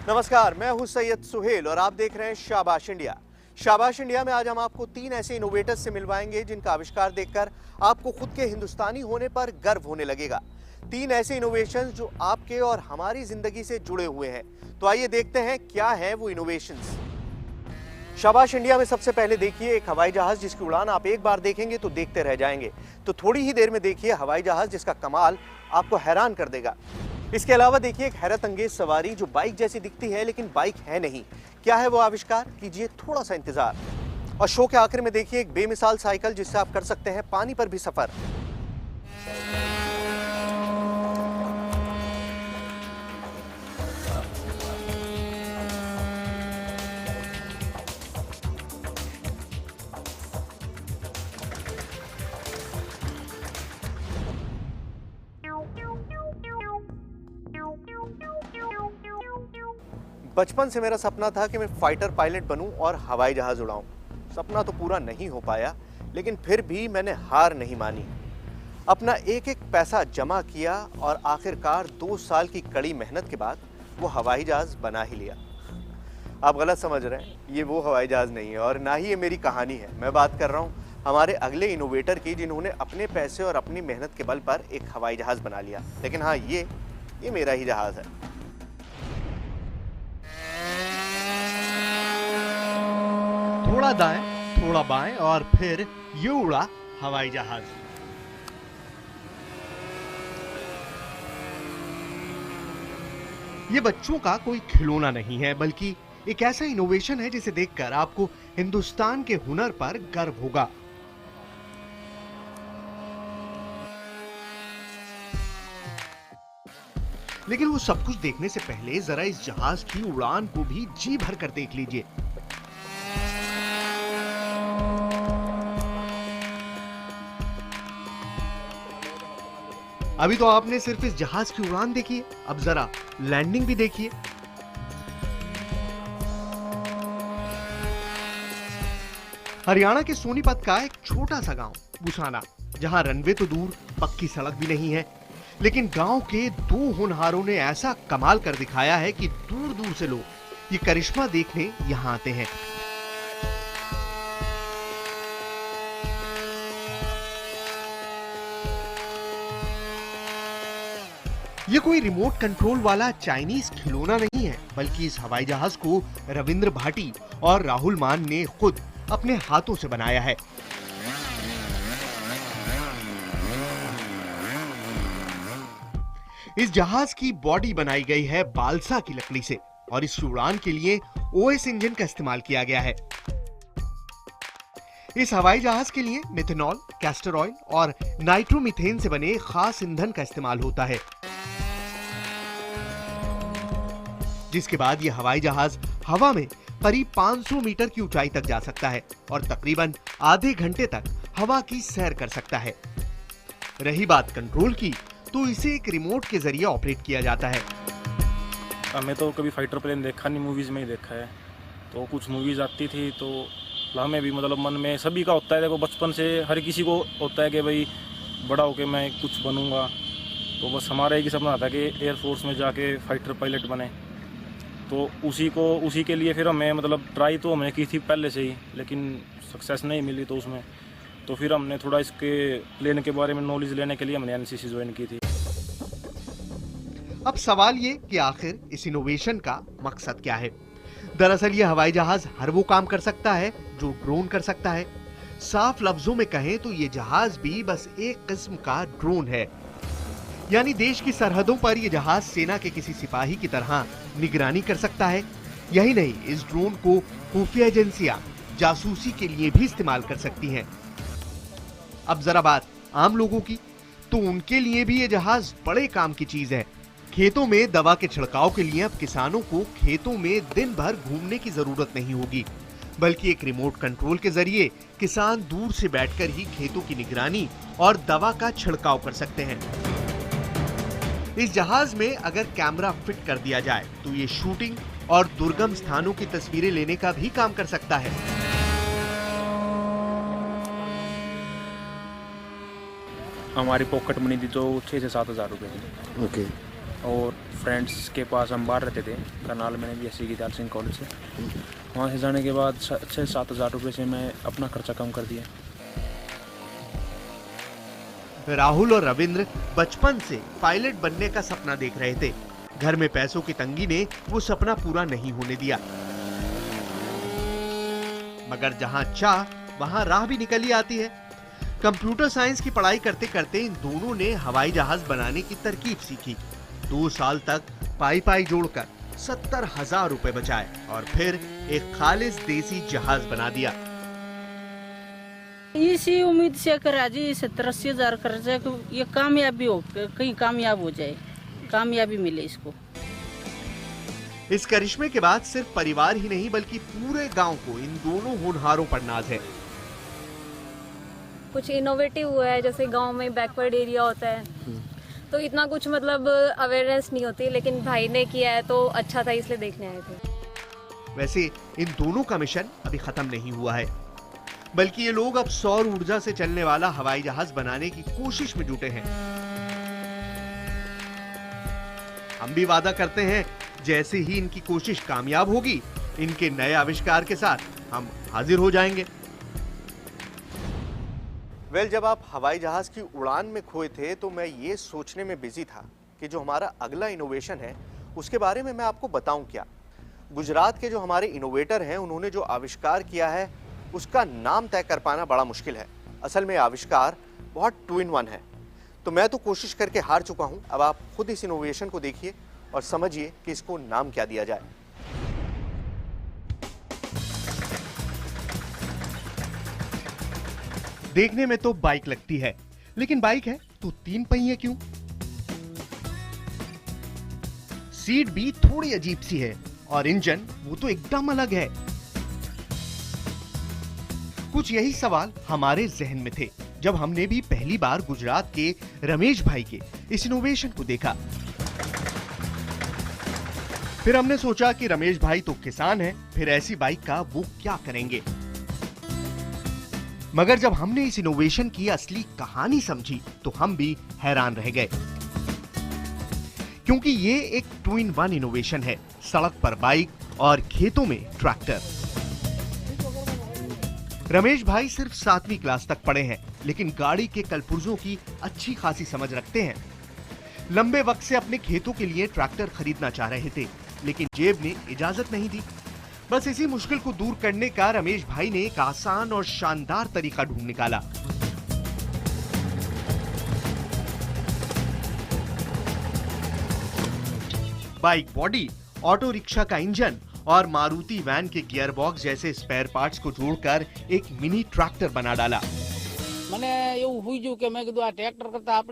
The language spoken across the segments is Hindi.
नमस्कार, मैं हूं सैयद सुहेल और आप देख रहे हैं शाबाश इंडिया। शाबाश इंडिया में आज हम आपको 3 ऐसे इनोवेटर्स से मिलवाएंगे जिनका आविष्कार देखकर आपको खुद के हिंदुस्तानी होने पर गर्व होने लगेगा। 3 ऐसे इनोवेशंस जो आपके और हमारी जिंदगी से जुड़े हुए हैं। तो आइए देखते हैं क्या है वो इनोवेशंस। शाबाश इंडिया में सबसे पहले देखिए एक हवाई जहाज जिसकी उड़ान आप एक बार देखेंगे तो देखते रह जाएंगे। तो थोड़ी ही देर में देखिए हवाई जहाज जिसका कमाल आपको हैरान कर देगा। इसके अलावा देखिए एक हैरत अंगेज सवारी जो बाइक जैसी दिखती है लेकिन बाइक है नहीं। क्या है वो आविष्कार, कीजिए थोड़ा सा इंतजार। और शो के आखिर में देखिए एक बेमिसाल साइकिल जिससे आप कर सकते हैं पानी पर भी सफर। बचपन से मेरा सपना था कि मैं फाइटर पायलट बनूं और हवाई जहाज उड़ाऊं। सपना तो पूरा नहीं हो पाया, लेकिन फिर भी मैंने हार नहीं मानी। अपना एक एक पैसा जमा किया और आखिरकार 2 साल की कड़ी मेहनत के बाद वो हवाई जहाज बना ही लिया। आप गलत समझ रहे हैं, ये वो हवाई जहाज नहीं है और ना ही ये मेरी कहानी है। मैं बात कर रहा हूँ हमारे अगले इनोवेटर की, जिन्होंने अपने पैसे और अपनी मेहनत के बल पर एक हवाई जहाज बना लिया। लेकिन हाँ, ये मेरा ही जहाज है। थोड़ा दाएं, थोड़ा बाएं और फिर ये उड़ा हवाई जहाज। ये बच्चों का कोई खिलौना नहीं है, बल्कि एक ऐसा इनोवेशन है जिसे देखकर आपको हिंदुस्तान के हुनर पर गर्व होगा। लेकिन वो सब कुछ देखने से पहले जरा इस जहाज की उड़ान को भी जी भर कर देख लीजिए। अभी तो आपने सिर्फ इस जहाज की उड़ान देखी है, अब जरा लैंडिंग भी देखिए। हरियाणा के सोनीपत का एक छोटा सा गांव बुसाना, जहां रनवे तो दूर पक्की सड़क भी नहीं है, लेकिन गांव के 2 होनहारों ने ऐसा कमाल कर दिखाया है कि दूर दूर से लोग ये करिश्मा देखने यहां आते हैं। ये कोई रिमोट कंट्रोल वाला चाइनीज खिलौना नहीं है, बल्कि इस हवाई जहाज को रविंद्र भाटी और राहुल मान ने खुद अपने हाथों से बनाया है। इस जहाज की बॉडी बनाई गई है बालसा की लकड़ी से और इस उड़ान के लिए ओएस इंजन का इस्तेमाल किया गया है। इस हवाई जहाज के लिए मिथेनॉल, कैस्टर ऑयल और नाइट्रोमीथेन से बने खास ईंधन का इस्तेमाल होता है, जिसके बाद यह हवाई जहाज हवा में करीब 500 मीटर की ऊंचाई तक जा सकता है और तकरीबन आधे घंटे तक हवा की सैर कर सकता है। रही बात कंट्रोल की, तो इसे एक रिमोट के जरिए ऑपरेट किया जाता है। हमें तो कभी फाइटर प्लेन देखा नहीं, मूवीज में ही देखा है। तो कुछ मूवीज आती थी तो हमें भी मतलब मन में सभी का होता है, देखो बचपन से हर किसी को होता है कि भाई बड़ा होके मैं कुछ बनूंगा। तो बस हमारा एक ही सपना था कि एयरफोर्स में जाके फाइटर पायलट बने। तो उसी के लिए फिर हमें मतलब ट्राई तो हमने की थी पहले से ही, लेकिन सक्सेस नहीं मिली। तो उसमें तो फिर हमने थोड़ा इसके प्लेन के बारे में नॉलेज लेने के लिए हमने एनसीसी ज्वाइन की थी। अब सवाल ये कि आखिर इस इनोवेशन का मकसद क्या है। दरअसल ये हवाई जहाज हर वो काम कर सकता है जो ड्रोन कर सकता है। साफ लफ्जों में कहें तो ये जहाज भी बस एक किस्म का ड्रोन है, यानी देश की सरहदों पर यह जहाज सेना के किसी सिपाही की तरह निगरानी कर सकता है। यही नहीं, इस ड्रोन को खुफिया एजेंसियां जासूसी के लिए भी इस्तेमाल कर सकती हैं। अब जरा बात आम लोगों की, तो उनके लिए भी ये जहाज बड़े काम की चीज है। खेतों में दवा के छिड़काव के लिए अब किसानों को खेतों में दिन भर घूमने की जरूरत नहीं होगी, बल्कि एक रिमोट कंट्रोल के जरिए किसान दूर से बैठकर ही खेतों की निगरानी और दवा का छिड़काव कर सकते हैं। इस जहाज में अगर कैमरा फिट कर दिया जाए तो ये शूटिंग और दुर्गम स्थानों की तस्वीरें लेने का भी काम कर सकता है। हमारी पॉकेट मनी थी तो 6 से 7 हज़ार रुपये थी। ओके। और फ्रेंड्स के पास हम बाहर रहते थे करनाल में, BSc की दयाल सिंह कॉलेज से। वहाँ से जाने के बाद 6-7 हज़ार रुपये से मैं अपना खर्चा कम कर दिया। राहुल और रविंद्र बचपन से पायलट बनने का सपना देख रहे थे। घर में पैसों की तंगी ने वो सपना पूरा नहीं होने दिया, मगर जहां चाह वहां राह भी निकल ही आती है। कंप्यूटर साइंस की पढ़ाई करते करते इन दोनों ने हवाई जहाज बनाने की तरकीब सीखी। 2 साल तक पाई जोड़कर 70,000 रुपए बचाए और फिर एक खालिस देसी जहाज बना दिया। इसी उम्मीद से करा जी 70-80 हजार खर्चा, ये कामयाबी हो, कहीं कामयाब हो जाए, कामयाबी मिले इसको। इस करिश्मे के बाद सिर्फ परिवार ही नहीं बल्कि पूरे गांव को इन दोनों होनहारों पर नाज है। कुछ इनोवेटिव हुआ है, जैसे गांव में बैकवर्ड एरिया होता है तो इतना कुछ मतलब अवेयरनेस नहीं होती, लेकिन भाई ने किया है तो अच्छा था, इसलिए देखने आए थे। वैसे इन दोनों का मिशन अभी खत्म नहीं हुआ है, बल्कि ये लोग अब सौर ऊर्जा से चलने वाला हवाई जहाज बनाने की कोशिश में जुटे हैं। हम भी वादा करते हैं जैसे ही इनकी कोशिश कामयाब होगी, इनके नए आविष्कार के साथ हम हाजिर हो जाएंगे। जब आप हवाई जहाज की उड़ान में खोए थे तो मैं ये सोचने में बिजी था कि जो हमारा अगला इनोवेशन है उसके बारे में मैं आपको बताऊं क्या। गुजरात के जो हमारे इनोवेटर हैं उन्होंने जो आविष्कार किया है उसका नाम तय कर पाना बड़ा मुश्किल है। असल में आविष्कार बहुत 2 in 1 है। तो मैं तो कोशिश करके हार चुका हूं। अब आप खुद इस इनोवेशन को देखिए और समझिए कि इसको नाम क्या दिया जाए। देखने में तो बाइक लगती है, लेकिन बाइक है तो 3 पहिए क्यों? सीट भी थोड़ी अजीब सी है और इंजन वो तो एकदम अलग है। कुछ यही सवाल हमारे जहन में थे जब हमने भी पहली बार गुजरात के रमेश भाई के इस इनोवेशन को देखा। फिर हमने सोचा कि रमेश भाई तो किसान हैं, फिर ऐसी बाइक का वो क्या करेंगे। मगर जब हमने इस इनोवेशन की असली कहानी समझी तो हम भी हैरान रह गए, क्योंकि ये एक 2 in 1 इनोवेशन है। सड़क पर बाइक और खेतों में ट्रैक्टर। रमेश भाई सिर्फ 7वीं क्लास तक पढ़े हैं, लेकिन गाड़ी के कलपुर्जों की अच्छी खासी समझ रखते हैं। लंबे वक्त से अपने खेतों के लिए ट्रैक्टर खरीदना चाह रहे थे, लेकिन जेब ने इजाजत नहीं दी। बस इसी मुश्किल को दूर करने का रमेश भाई ने एक आसान और शानदार तरीका ढूंढ निकाला। बाइक बॉडी, ऑटो रिक्शा का इंजन और मारुति वैन के गियर बॉक्स जैसे स्पेयर पार्ट्स को जोड़कर एक मिनी ट्रैक्टर बना डाला।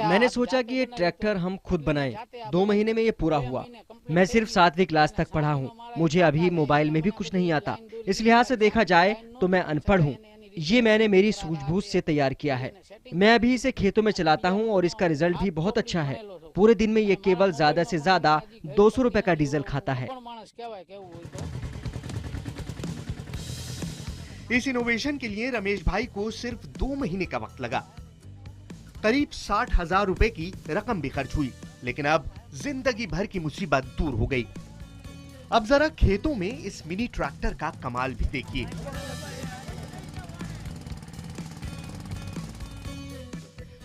मैंने सोचा कि ये ट्रैक्टर हम खुद बनाएं। 2 महीने में ये पूरा हुआ। मैं सिर्फ 7वीं क्लास तक पढ़ा हूँ, मुझे अभी मोबाइल में भी कुछ नहीं आता। इस लिहाज से देखा जाए तो मैं अनपढ़ हूँ। ये मैंने मेरी सूझबूझ से तैयार किया है। मैं अभी इसे खेतों में चलाता हूँ और इसका रिजल्ट भी बहुत अच्छा है। पूरे दिन में ये केवल ज्यादा से ज्यादा 200 रुपए का डीजल खाता है। इस इनोवेशन के लिए रमेश भाई को सिर्फ 2 महीने का वक्त लगा। करीब 60,000 रुपए की रकम भी खर्च हुई, लेकिन अब जिंदगी भर की मुसीबत दूर हो गई। अब जरा खेतों में इस मिनी ट्रैक्टर का कमाल भी देखिए।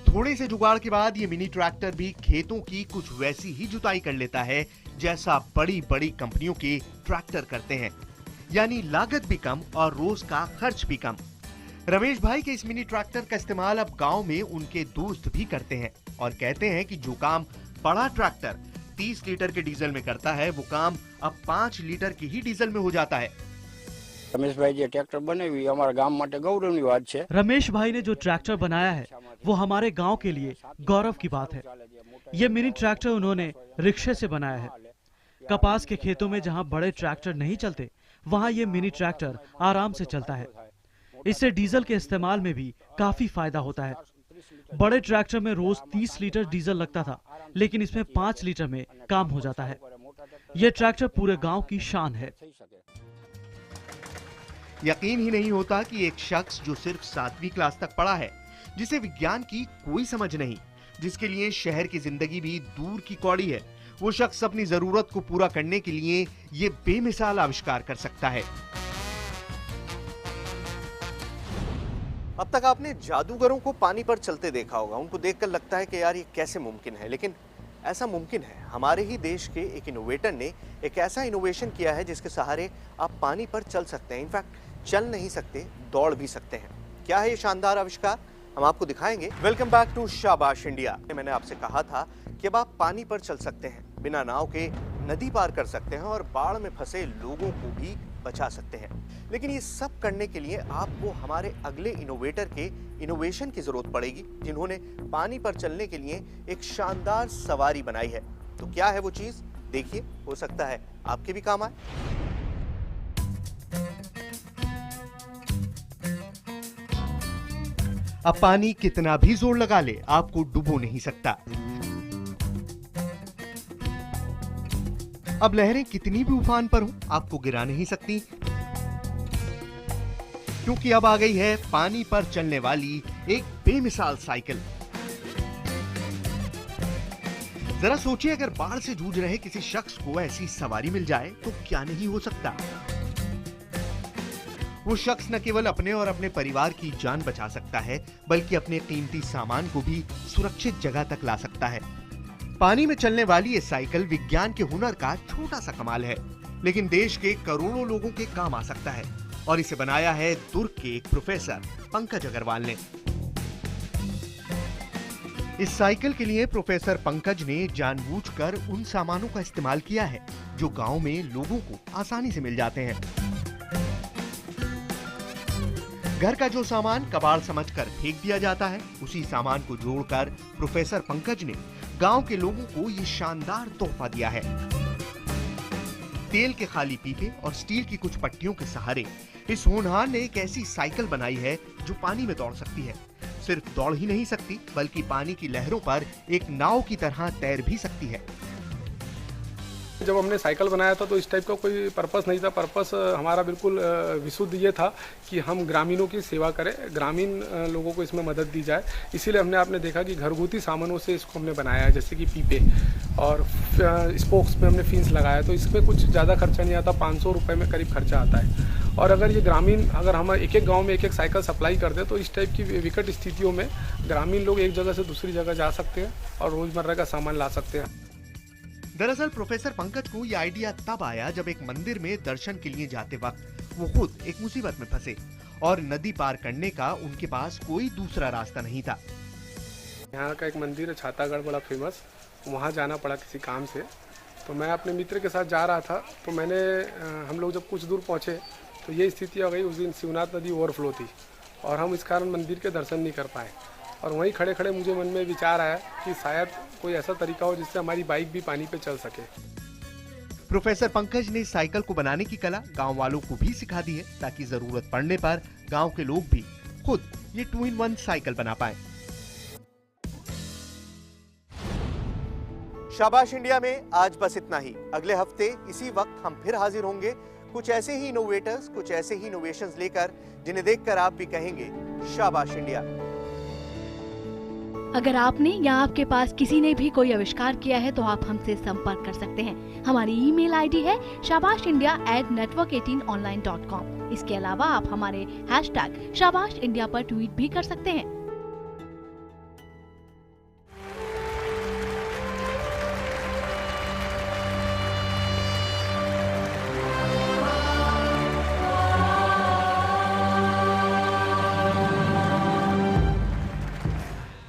थोड़े से जुगाड़ के बाद ये मिनी ट्रैक्टर भी खेतों की कुछ वैसी ही जुताई कर लेता है जैसा बड़ी बड़ी कंपनियों के ट्रैक्टर करते हैं, यानी लागत भी कम और रोज का खर्च भी कम। रमेश भाई के इस मिनी ट्रैक्टर का इस्तेमाल अब गांव में उनके दोस्त भी करते हैं और कहते हैं कि जो काम बड़ा ट्रैक्टर 30 लीटर के डीजल में करता है, वो काम अब 5 लीटर के ही डीजल में हो जाता है। रमेश भाई જે ટ્રેક્ટર બનાવી અમારા ગામ માટે ગૌરવની વાત છે। रमेश भाई ने जो ट्रैक्टर बनाया है वो हमारे गांव के लिए गौरव की बात है। ये मिनी ट्रैक्टर उन्होंने रिक्शे से बनाया है। कपास के खेतों में जहां बड़े ट्रैक्टर नहीं चलते, वहां ये मिनी ट्रैक्टर आराम से चलता है। इससे डीजल के इस्तेमाल में भी काफी फायदा होता है। बड़े ट्रैक्टर में रोज 30 लीटर डीजल लगता था, लेकिन इसमें 5 लीटर में काम हो जाता है। ये ट्रैक्टर पूरे गांव की शान है। यकीन ही नहीं होता कि एक शख्स जो सिर्फ 7वीं क्लास तक पढ़ा है, जिसे विज्ञान की कोई समझ नहीं, जिसके लिए शहर की जिंदगी भी दूर की कौड़ी है, वो शख्स अपनी जरूरत को पूरा करने के लिए ये बेमिसाल आविष्कार कर सकता है। अब तक आपने जादूगरों को पानी पर चलते देखा होगा। उनको देखकर लगता है कि यार ये कैसे मुमकिन है, लेकिन ऐसा मुमकिन है। हमारे ही देश के एक इनोवेटर ने एक ऐसा इनोवेशन किया है जिसके सहारे आप पानी पर चल सकते हैं। इनफैक्ट चल नहीं सकते, दौड़ भी सकते हैं। क्या है ये शानदार आविष्कार, हम आपको दिखाएंगे। वेलकम बैक टू शाबाश इंडिया। मैंने आपसे कहा था कि अब आप पानी पर चल सकते हैं, बिना नाव के नदी पार कर सकते हैं और बाढ़ में फंसे लोगों को भी बचा सकते हैं। लेकिन ये सब करने के लिए आपको हमारे अगले इनोवेटर के इनोवेशन की जरूरत पड़ेगी, जिन्होंने पानी पर चलने के लिए एक शानदार सवारी बनाई है। तो क्या है वो चीज, देखिए, हो सकता है आपके भी काम आए। अब पानी कितना भी जोर लगा ले, आपको डुबो नहीं सकता। अब लहरें कितनी भी उफान पर हो, आपको गिरा नहीं सकती, क्योंकि अब आ गई है पानी पर चलने वाली एक बेमिसाल साइकिल। जरा सोचिए, अगर बाढ़ से जूझ रहे किसी शख्स को ऐसी सवारी मिल जाए तो क्या नहीं हो सकता। वो शख्स न केवल अपने और अपने परिवार की जान बचा सकता है, बल्कि अपने कीमती सामान को भी सुरक्षित जगह तक ला सकता है। पानी में चलने वाली ये साइकिल विज्ञान के हुनर का छोटा सा कमाल है, लेकिन देश के करोड़ों लोगों के काम आ सकता है। और इसे बनाया है दुर्ग के एक प्रोफेसर पंकज अग्रवाल ने। इस साइकिल के लिए प्रोफेसर पंकज ने जानबूझकर उन सामानों का इस्तेमाल किया है जो गांव में लोगों को आसानी से मिल जाते हैं। घर का जो सामान कबाड़ समझकर फेंक दिया जाता है, उसी सामान को जोड़कर प्रोफेसर पंकज ने गांव के लोगों को ये शानदार तोहफा दिया है। तेल के खाली पीपे और स्टील की कुछ पट्टियों के सहारे इस होनहार ने एक ऐसी साइकिल बनाई है जो पानी में दौड़ सकती है। सिर्फ दौड़ ही नहीं सकती, बल्कि पानी की लहरों पर एक नाव की तरह तैर भी सकती है। जब हमने साइकिल बनाया था तो इस टाइप का कोई पर्पस नहीं था। पर्पस हमारा बिल्कुल विशुद्ध ये था कि हम ग्रामीणों की सेवा करें, ग्रामीण लोगों को इसमें मदद दी जाए। इसीलिए आपने देखा कि घरगुती सामानों से इसको हमने बनाया है, जैसे कि पीपे और स्पोक्स पे हमने फिंस लगाया। तो इसमें कुछ ज़्यादा खर्चा नहीं आता, 500 रुपये में करीब खर्चा आता है। और अगर ये अगर हम एक एक गाँव में एक एक साइकिल सप्लाई कर दें तो इस टाइप की विकट स्थितियों में ग्रामीण लोग एक जगह से दूसरी जगह जा सकते हैं और रोजमर्रा का सामान ला सकते हैं। दरअसल प्रोफेसर पंकज को यह आइडिया तब आया जब एक मंदिर में दर्शन के लिए जाते वक्त वो खुद एक मुसीबत में फंसे और नदी पार करने का उनके पास कोई दूसरा रास्ता नहीं था। यहाँ का एक मंदिर है छातागढ़, बड़ा फेमस, वहाँ जाना पड़ा किसी काम से। तो मैं अपने मित्र के साथ जा रहा था, तो हम लोग जब कुछ दूर पहुँचे तो ये स्थिति आ गई। उस दिन शिवनाथ नदी ओवरफ्लो थी और हम इस कारण मंदिर के दर्शन नहीं कर पाए। और वहीं खड़े खड़े मुझे मन में विचार आया कि शायद कोई ऐसा तरीका हो जिससे हमारी बाइक भी पानी पे चल सके। प्रोफेसर पंकज ने साइकिल को बनाने की कला गांव वालों को भी सिखा दी है, ताकि जरूरत पड़ने पर गांव के लोग भी खुद ये 2-in-1 साइकिल बना पाए। शाबाश इंडिया में आज बस इतना ही। अगले हफ्ते इसी वक्त हम फिर हाजिर होंगे, कुछ ऐसे ही इनोवेटर्स, कुछ ऐसे ही इनोवेशंस लेकर, जिन्हें देखकर आप भी कहेंगे शाबाश इंडिया। अगर आपने या आपके पास किसी ने भी कोई आविष्कार किया है तो आप हमसे संपर्क कर सकते हैं। हमारी ईमेल आईडी है shabashindia@network18online.com। इसके अलावा आप हमारे #शाबाश इंडिया पर ट्वीट भी कर सकते हैं।